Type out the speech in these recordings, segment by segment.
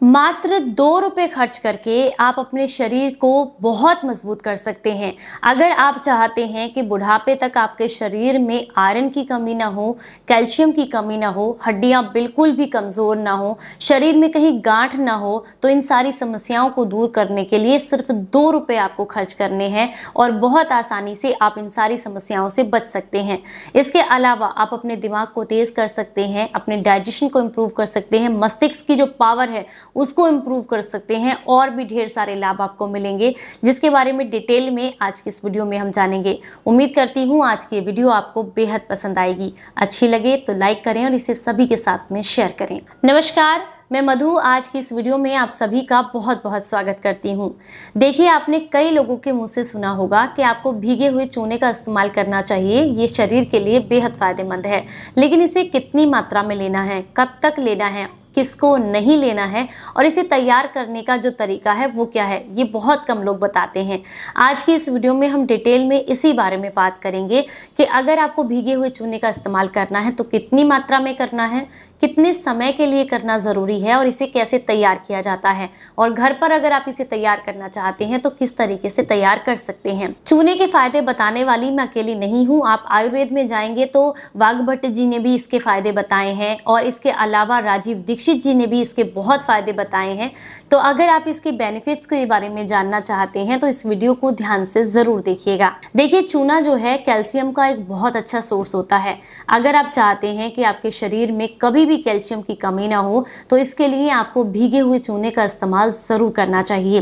मात्र 2 रुपए खर्च करके आप अपने शरीर को बहुत मजबूत कर सकते हैं। अगर आप चाहते हैं कि बुढ़ापे तक आपके शरीर में आयरन की कमी ना हो, कैल्शियम की कमी ना हो, हड्डियां बिल्कुल भी कमज़ोर ना हो, शरीर में कहीं गांठ ना हो, तो इन सारी समस्याओं को दूर करने के लिए सिर्फ 2 रुपए आपको खर्च करने हैं और बहुत आसानी से आप इन सारी समस्याओं से बच सकते हैं। इसके अलावा आप अपने दिमाग को तेज़ कर सकते हैं, अपने डाइजेशन को इम्प्रूव कर सकते हैं, मस्तिष्क की जो पावर है उसको इम्प्रूव कर सकते हैं और भी ढेर सारे लाभ आपको मिलेंगे, जिसके बारे में डिटेल में आज की इस वीडियो में हम जानेंगे। उम्मीद करती हूँ आज की वीडियो आपको बेहद पसंद आएगी। अच्छी लगे तो लाइक करें और इसे सभी के साथ में शेयर करें। नमस्कार, मैं मधु आज की इस वीडियो में आप सभी का बहुत बहुत स्वागत करती हूँ। देखिए, आपने कई लोगों के मुंह से सुना होगा कि आपको भीगे हुए चूने का इस्तेमाल करना चाहिए, ये शरीर के लिए बेहद फायदेमंद है। लेकिन इसे कितनी मात्रा में लेना है, कब तक लेना है, किसको नहीं लेना है और इसे तैयार करने का जो तरीका है वो क्या है, ये बहुत कम लोग बताते हैं। आज की इस वीडियो में हम डिटेल में इसी बारे में बात करेंगे कि अगर आपको भीगे हुए चूने का इस्तेमाल करना है तो कितनी मात्रा में करना है, कितने समय के लिए करना ज़रूरी है और इसे कैसे तैयार किया जाता है, और घर पर अगर आप इसे तैयार करना चाहते हैं तो किस तरीके से तैयार कर सकते हैं। चूने के फायदे बताने वाली मैं अकेली नहीं हूँ। आप आयुर्वेद में जाएंगे तो वाघभट्ट जी ने भी इसके फायदे बताए हैं और इसके अलावा राजीव दीक्षित जी ने भी इसके बहुत फायदे बताए हैं। तो अगर आप इसके बेनिफिट्स के बारे में जानना चाहते हैं तो इस वीडियो को ध्यान से ज़रूर देखिएगा। देखिए, चूना जो है कैल्शियम का एक बहुत अच्छा सोर्स होता है। अगर आप चाहते हैं कि आपके शरीर में कभी कैल्शियम की कमी ना हो तो इसके लिए आपको भीगे हुए चूने का इस्तेमाल जरूर करना चाहिए।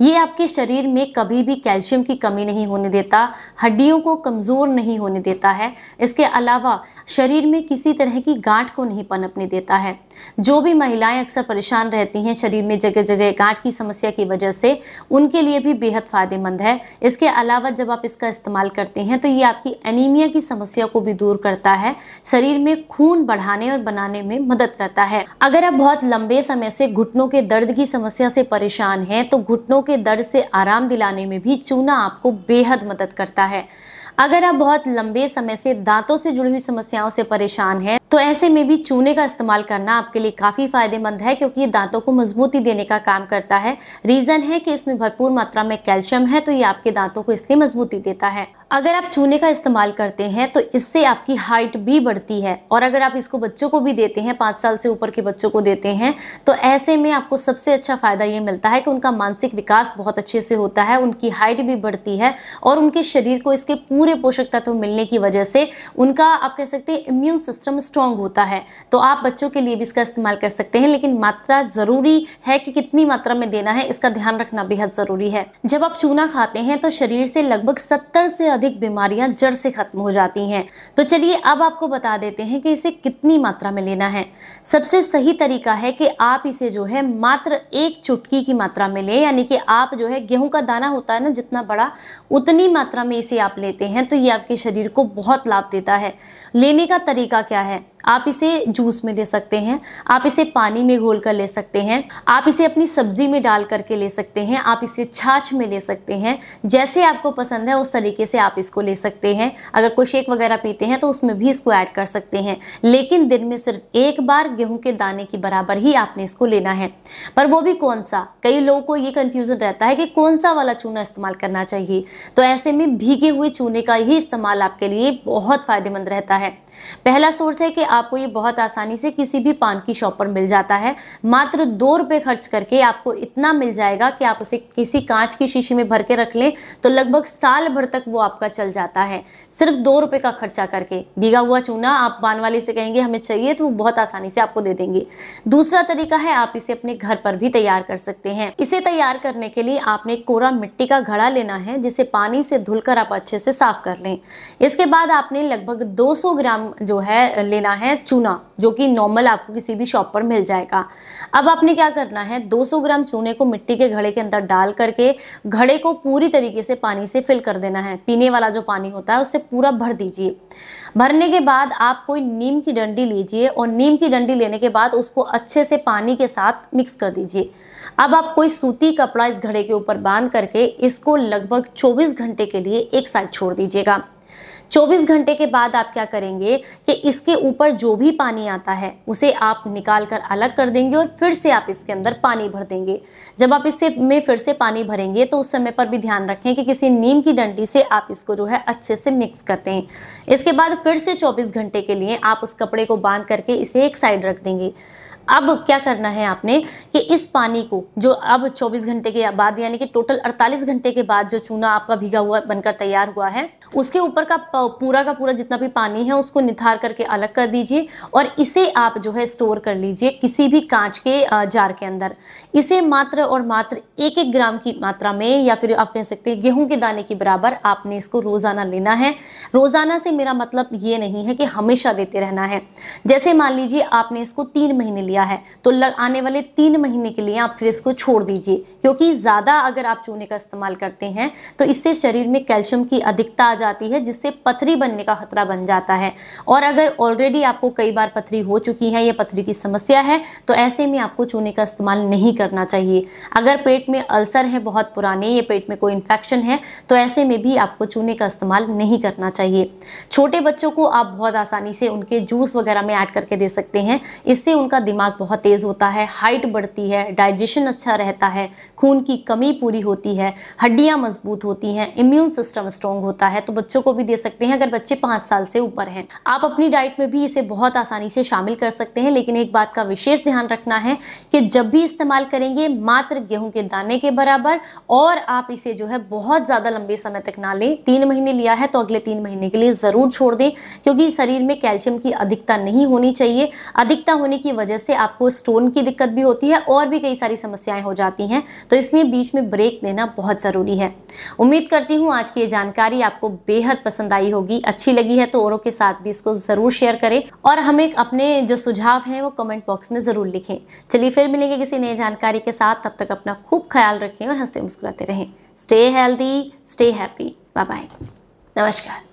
ये आपके शरीर में कभी भी कैल्शियम की कमी नहीं होने देता, हड्डियों को कमजोर नहीं होने देता है। इसके अलावा शरीर में किसी तरह की गांठ को नहीं पनपने देता है। जो भी महिलाएं अक्सर परेशान रहती हैं शरीर में जगह जगह गांठ की समस्या की वजह से, उनके लिए भी बेहद फायदेमंद है। इसके अलावा जब आप इसका इस्तेमाल करते हैं तो ये आपकी एनीमिया की समस्या को भी दूर करता है, शरीर में खून बढ़ाने और बनाने में मदद करता है। अगर आप बहुत लंबे समय से घुटनों के दर्द की समस्या से परेशान हैं तो घुटनों के दर्द से आराम दिलाने में भी चूना आपको बेहद मदद करता है। अगर आप बहुत लंबे समय से दांतों से जुड़ी हुई समस्याओं से परेशान हैं तो ऐसे में भी चूने का इस्तेमाल करना आपके लिए काफ़ी फायदेमंद है, क्योंकि ये दांतों को मजबूती देने का काम करता है। रीज़न है कि इसमें भरपूर मात्रा में कैल्शियम है, तो ये आपके दांतों को इसलिए मजबूती देता है। अगर आप चूने का इस्तेमाल करते हैं तो इससे आपकी हाइट भी बढ़ती है, और अगर आप इसको बच्चों को भी देते हैं, 5 साल से ऊपर के बच्चों को देते हैं, तो ऐसे में आपको सबसे अच्छा फ़ायदा ये मिलता है कि उनका मानसिक विकास बहुत अच्छे से होता है, उनकी हाइट भी बढ़ती है और उनके शरीर को इसके पूरे पोषक तत्व मिलने की वजह से उनका, आप कह सकते हैं, इम्यून सिस्टम स्ट्रॉन्ग होता है। तो आप बच्चों के लिए भी इसका इस्तेमाल कर सकते हैं, लेकिन मात्रा ज़रूरी है कि कितनी मात्रा में देना है इसका ध्यान रखना बेहद ज़रूरी है। जब आप चूना खाते हैं तो शरीर से लगभग 70 से अधिक बीमारियां जड़ से खत्म हो जाती हैं। तो चलिए अब आपको बता देते हैं कि इसे कितनी मात्रा में लेना है। सबसे सही तरीका है कि आप इसे जो है मात्र 1 चुटकी की मात्रा में लें, यानी कि आप जो है गेहूं का दाना होता है ना जितना बड़ा, उतनी मात्रा में इसे आप लेते हैं तो ये आपके शरीर को बहुत लाभ देता है। लेने का तरीका क्या है? आप इसे जूस में ले सकते हैं, आप इसे पानी में घोल कर ले सकते हैं, आप इसे अपनी सब्जी में डाल करके ले सकते हैं, आप इसे छाछ में ले सकते हैं। जैसे आपको पसंद है उस तरीके से आप इसको ले सकते हैं। अगर कोई शेक वगैरह पीते हैं तो उसमें भी इसको ऐड कर सकते हैं, लेकिन दिन में सिर्फ 1 बार गेहूं के दाने की बराबर ही आपने इसको लेना है। पर वो भी कौन सा? कई लोगों को ये कन्फ्यूजन रहता है कि कौन सा वाला चूना इस्तेमाल करना चाहिए। तो ऐसे में भीगे हुए चूने का ही इस्तेमाल आपके लिए बहुत फायदेमंद रहता है। पहला सोर्स है कि आपको ये बहुत आसानी से किसी भी पान की शॉप पर मिल जाता है। मात्र 2 रुपए खर्च करके आपको इतना मिल जाएगा कि आप उसे किसी कांच की शीशी में भर के रख लें तो लगभग साल भर तक वो आपका चल जाता है, सिर्फ 2 रुपए का खर्चा करके। भीगा हुआ चूना आप पान वाले से कहेंगे हमें चाहिए तो वो बहुत आसानी से आपको दे देंगे। दूसरा तरीका है, आप इसे अपने घर पर भी तैयार कर सकते हैं। इसे तैयार करने के लिए आपने कोरा मिट्टी का घड़ा लेना है, जिसे पानी से धुलकर आप अच्छे से साफ कर लें। इसके बाद आपने लगभग 200 ग्राम जो है लेना है चूना, जो कि नॉर्मल आपको किसी भी शॉप पर मिल जाएगा। अब आपने क्या करना है, 200 ग्राम चूने को मिट्टी के घड़े के अंदर डाल करके घड़े को पूरी तरीके से पानी से फिल कर देना है। पीने वाला जो पानी होता है उससे पूरा भर दीजिए। भरने के बाद आप कोई नीम की डंडी लीजिए और नीम की डंडी लेने के बाद उसको अच्छे से पानी के साथ मिक्स कर दीजिए। अब आप कोई सूती कपड़ा इस घड़े के ऊपर बांध करके इसको लगभग 24 घंटे के लिए एक साइड छोड़ दीजिएगा। 24 घंटे के बाद आप क्या करेंगे कि इसके ऊपर जो भी पानी आता है उसे आप निकाल कर अलग कर देंगे और फिर से आप इसके अंदर पानी भर देंगे। जब आप इससे में फिर से पानी भरेंगे तो उस समय पर भी ध्यान रखें कि किसी नीम की डंडी से आप इसको जो है अच्छे से मिक्स करते हैं। इसके बाद फिर से 24 घंटे के लिए आप उस कपड़े को बांध करके इसे एक साइड रख देंगे। अब क्या करना है आपने कि इस पानी को जो अब 24 घंटे के बाद यानी कि टोटल 48 घंटे के बाद जो चूना आपका भीगा हुआ बनकर तैयार हुआ है उसके ऊपर का पूरा जितना भी पानी है उसको निथार करके अलग कर दीजिए और इसे आप जो है स्टोर कर लीजिए किसी भी कांच के जार के अंदर। इसे मात्र और मात्र 1-1 ग्राम की मात्रा में या फिर आप कह सकते हैं गेहूं के दाने के बराबर आपने इसको रोजाना लेना है। रोजाना से मेरा मतलब ये नहीं है कि हमेशा लेते रहना है। जैसे मान लीजिए आपने इसको 3 महीने लिया है तो आने वाले 3 महीने के लिए आप फिर इसको छोड़ दीजिए, क्योंकि ज़्यादा अगर आप चूने का इस्तेमाल करते हैं तो इससे शरीर में कैल्शियम की अधिकता आ जाती है जिससे पथरी बनने का खतरा बन जाता है। और अगर ऑलरेडी आपको कई बार पथरी हो चुकी है या पथरी की समस्या है तो ऐसे में आपको चूने का इस्तेमाल नहीं करना चाहिए। अगर पेट में अल्सर है बहुत पुराने या पेट में कोई इन्फेक्शन है तो ऐसे में भी आपको चूने का इस्तेमाल नहीं करना चाहिए। छोटे बच्चों को आप बहुत आसानी से उनके जूस वगैरह में ऐड करके दे सकते हैं। इससे उनका दिमाग बहुत तेज होता है, हाइट बढ़ती है, डाइजेशन अच्छा रहता है, खून की कमी पूरी होती है, हड्डियां मजबूत होती हैं, इम्यून सिस्टम स्ट्रॉन्ग होता है। तो बच्चों को भी दे सकते हैं अगर बच्चे 5 साल से ऊपर हैं। आप अपनी डाइट में भी इसे बहुत आसानी से शामिल कर सकते हैं, लेकिन एक बात का विशेष ध्यान रखना है कि जब भी इस्तेमाल करेंगे मात्र गेहूं के दाने के बराबर, और आप इसे जो है बहुत ज्यादा लंबे समय तक ना लें। 3 महीने लिया है तो अगले 3 महीने के लिए जरूर छोड़ दें, क्योंकि शरीर में कैल्शियम की अधिकता नहीं होनी चाहिए। अधिकता होने की वजह से आपको स्टोन की दिक्कत भी होती है और भी कई सारी समस्याएं हो जाती हैं, तो इसलिए बीच में ब्रेक देना बहुत ज़रूरी है। उम्मीद करती हूँ आज की ये जानकारी आपको बेहद पसंद आई होगी। अच्छी लगी है तो औरों के साथ भी इसको ज़रूर शेयर करें और हमें अपने जो सुझाव हैं वो कमेंट बॉक्स में ज़रूर लिखें। चलिए फिर मिलेंगे किसी नई जानकारी के साथ, तब तक अपना खूब ख्याल रखें और हंसते मुस्कुराते रहें। Stay healthy, stay happy, bye bye, नमस्कार।